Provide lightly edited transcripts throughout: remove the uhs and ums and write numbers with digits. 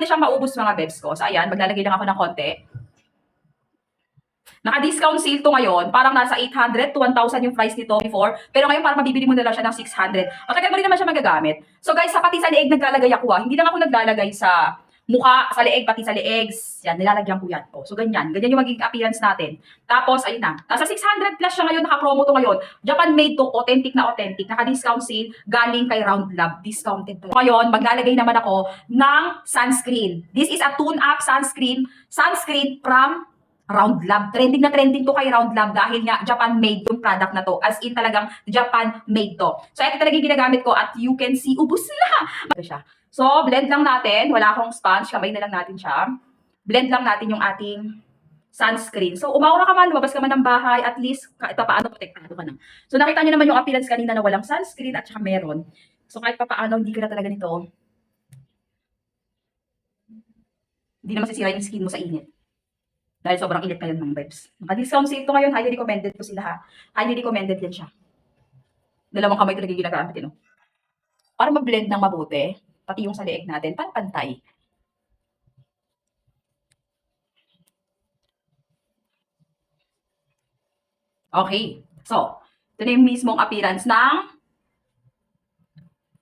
hindi siyang maubos mga bebs ko. So ayan, maglalagay lang ako ng konti. Naka-discount sale to ngayon. Parang nasa 800 to 1,000 yung price nito before. Pero ngayon parang mabibili mo na lang siya ng 600. Matagal mo rin naman siya magagamit. So guys, sa pati sa leeg naglalagay ako Hindi lang ako naglalagay sa mukha, sa leeg, pati sa legs. Yan, nilalagyan ko yan. Oh, so ganyan. Ganyan yung magiging appearance natin. Tapos, ayun na. Nasa 600 plus siya ngayon. Naka-promo to ngayon. Japan made to. Authentic na authentic. Naka-discount sale. Galing kay Round Lab. Discounted to. Ngayon, maglalagay naman ako ng sunscreen. This is a tune-up sunscreen. Sunscreen from Round Lab. Trending na trending to kay Round Lab dahil nga Japan made yung product na to. As in talagang Japan made to. So ito talaga yung ginagamit ko at you can see ubos na. Ito siya. So blend lang natin. Wala akong sponge. Kamay na lang natin siya. Blend lang natin yung ating sunscreen. So umaura ka man, lumabas ka man ng bahay, at least kahit pa paano protektado ka na. So nakita niyo naman yung appearance kanina na walang sunscreen at saka meron. So kahit pa paano hindi ka na talaga nito. Hindi naman sisira yung skin mo sa init. Dahil sobrang init ngayon mga vibes. Naka-discount sale to ngayon. Highly recommended ko sila ha. Highly recommended din siya. Dalawang kamay talaga ginagamit yun. Para mag-blend ng mabuti. Pati yung sa leeg natin. Para pantay. Okay. So, ito na yung mismong appearance ng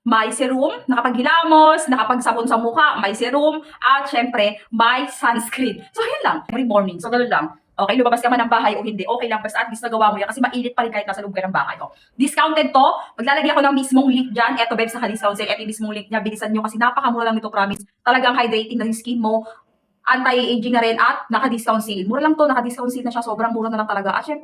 may serum, nakapaghilamos, nakapagsabon sa mukha, may serum, at syempre, may sunscreen. So, yun lang. Every morning. So, ganoon lang. Okay, lumabas ka man ng bahay o hindi, okay lang. Basta at least nagawa mo yan kasi mainit pa rin kahit nasa loob ka ng bahay. Oh. Discounted to. Maglalagay ako ng mismong link dyan. Eto, Bebs, naka-discount sale. Eto yung mismong link niya. Bilisan nyo kasi napakamura lang nito, promise. Talagang hydrating na yung skin mo. Anti-aging na rin at naka-discount sale. Mura lang to, naka-discount sale na siya. Sobrang mura na lang talaga. At syempre,